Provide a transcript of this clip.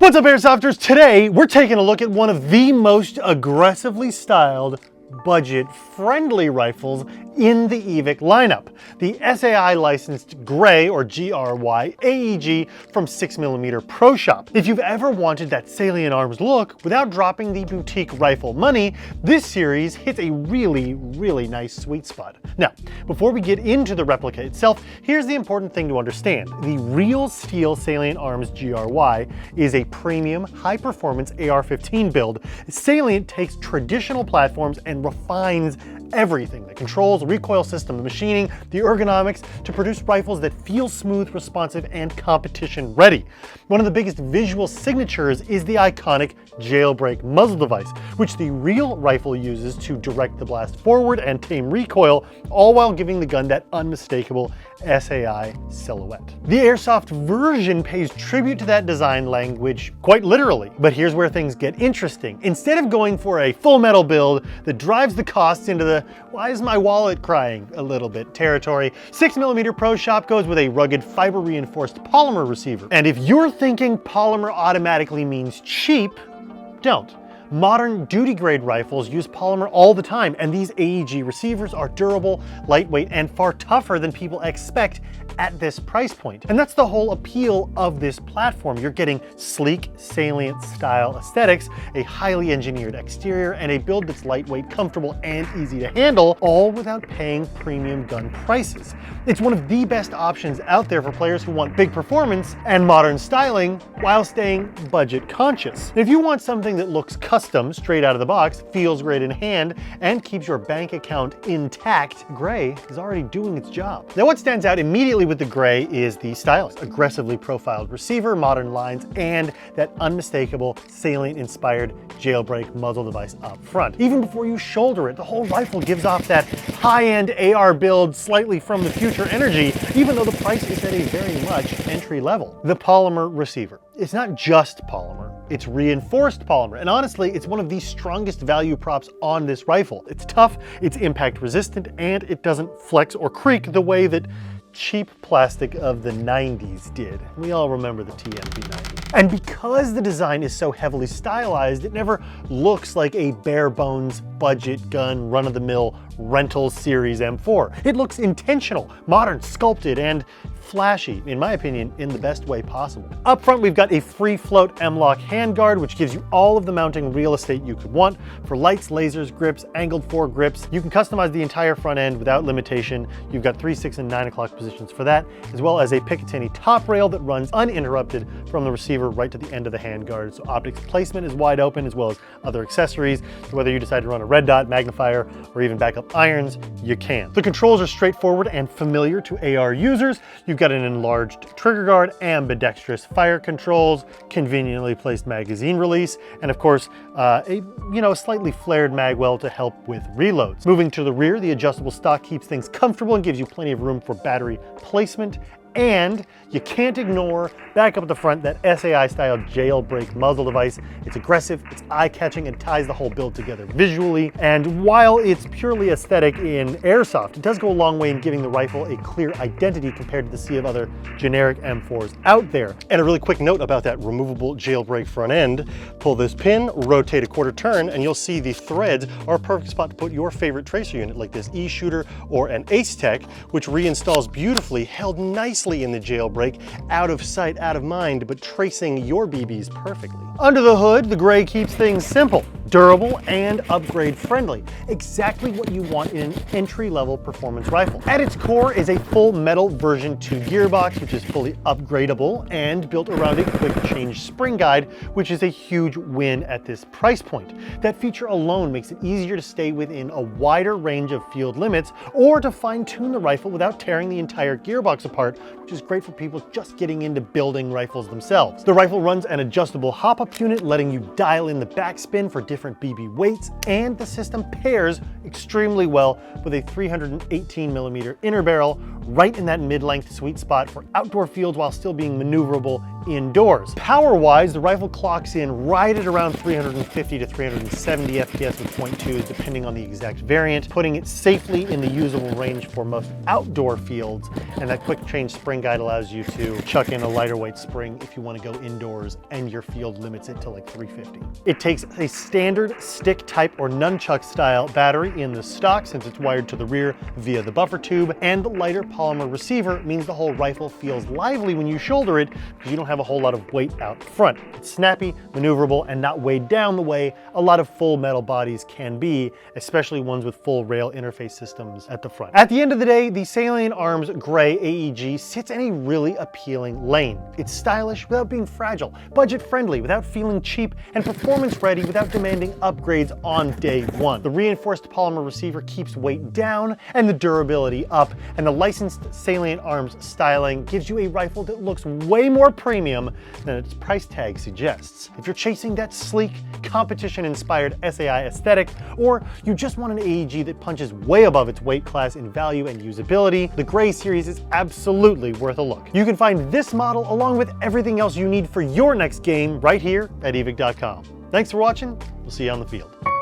What's up, Airsofters? Today, we're taking a look at one of the most aggressively styled, budget-friendly rifles in the Evike lineup, the SAI licensed GRY or GRY AEG from 6mm Pro Shop. If you've ever wanted that salient arms look without dropping the boutique rifle money, this series hits a really nice sweet spot. Now, before we get into the replica itself, here's the important thing to understand. The real steel salient arms GRY is a premium, high-performance AR-15 build. Salient takes traditional platforms and refines everything: the controls, recoil system, the machining, the ergonomics, to produce rifles that feel smooth, responsive, and competition ready. One of the biggest visual signatures is the iconic jailbreak muzzle device, which the real rifle uses to direct the blast forward and tame recoil, all while giving the gun that unmistakable SAI silhouette. The Airsoft version pays tribute to that design language quite literally, but here's where things get interesting. Instead of going for a full metal build that drives the costs into the "why is my wallet crying" a little bit territory, 6mm Pro Shop goes with a rugged fiber reinforced polymer receiver. And if you're thinking polymer automatically means cheap, don't. Modern duty grade rifles use polymer all the time, and these AEG receivers are durable, lightweight, and far tougher than people expect at this price point. And that's the whole appeal of this platform. You're getting sleek, salient style aesthetics, a highly engineered exterior, and a build that's lightweight, comfortable, and easy to handle, all without paying premium gun prices. It's one of the best options out there for players who want big performance and modern styling while staying budget conscious. If you want something that looks custom straight out of the box, feels great in hand, and keeps your bank account intact, GRY is already doing its job. Now, what stands out immediately with the GRY is the stylish, aggressively profiled receiver, modern lines, and that unmistakable salient-inspired jailbreak muzzle device up front. Even before you shoulder it, the whole rifle gives off that high-end AR build, slightly from the future energy, even though the price is at a very much entry level. The polymer receiver. It's not just polymer, it's reinforced polymer, and honestly, it's one of the strongest value props on this rifle. It's tough, it's impact resistant, and it doesn't flex or creak the way that cheap plastic of the 90s did. We all remember the TMV-90. And because the design is so heavily stylized, it never looks like a bare bones budget gun, run-of-the-mill rental series M4. It looks intentional, modern, sculpted, and flashy, in my opinion, in the best way possible. Up front, we've got a free float M-LOK handguard, which gives you all of the mounting real estate you could want for lights, lasers, grips, angled foregrips. You can customize the entire front end without limitation. You've got 3, 6, and 9 o'clock positions for that, as well as a Picatinny top rail that runs uninterrupted from the receiver right to the end of the handguard. So optics placement is wide open, as well as other accessories. So whether you decide to run a red dot, magnifier, or even backup irons, you can. The controls are straightforward and familiar to AR users. You've got an enlarged trigger guard, ambidextrous fire controls, conveniently placed magazine release, and of course, a slightly flared mag well to help with reloads. Moving to the rear, the adjustable stock keeps things comfortable and gives you plenty of room for battery placement. And you can't ignore, back up at the front, that SAI-style jailbreak muzzle device. It's aggressive, it's eye-catching, and ties the whole build together visually. And while it's purely aesthetic in Airsoft, it does go a long way in giving the rifle a clear identity compared to the sea of other generic M4s out there. And a really quick note about that removable jailbreak front end. Pull this pin, rotate a quarter turn, and you'll see the threads are a perfect spot to put your favorite tracer unit, like this E-Shooter or an Ace Tech, which reinstalls beautifully, held nicely in the jailbreak, out of sight, out of mind, but tracing your BBs perfectly. Under the hood, the GRY keeps things simple, durable, and upgrade friendly. Exactly what you want in an entry-level performance rifle. At its core is a full metal version 2 gearbox, which is fully upgradable and built around a quick change spring guide, which is a huge win at this price point. That feature alone makes it easier to stay within a wider range of field limits, or to fine-tune the rifle without tearing the entire gearbox apart, which is great for people just getting into building rifles themselves. The rifle runs an adjustable hop-up unit, letting you dial in the backspin for different BB weights, and the system pairs extremely well with a 318mm inner barrel, right in that mid-length sweet spot for outdoor fields while still being maneuverable indoors. Power-wise, the rifle clocks in right at around 350 to 370 FPS with .2s, depending on the exact variant, putting it safely in the usable range for most outdoor fields, and that quick change spring guide allows you to chuck in a lighter weight spring if you want to go indoors and your field limits it to like 350. It takes a standard stick type or nunchuck style battery in the stock since it's wired to the rear via the buffer tube, and the lighter polymer receiver means the whole rifle feels lively when you shoulder it because you don't have a whole lot of weight out front. It's snappy, maneuverable, and not weighed down the way a lot of full metal bodies can be, especially ones with full rail interface systems at the front. At the end of the day, the Salient Arms Gray AEG sits in a really appealing lane. It's stylish without being fragile, budget-friendly without feeling cheap, and performance-ready without demanding upgrades on day one. The reinforced polymer receiver keeps weight down and the durability up, and the licensed Salient Arms styling gives you a rifle that looks way more premium than its price tag suggests. If you're chasing that sleek, competition-inspired SAI aesthetic, or you just want an AEG that punches way above its weight class in value and usability, the Gray series is absolutely worth a look. You can find this model along with everything else you need for your next game right here at Evike.com. Thanks for watching. We'll see you on the field.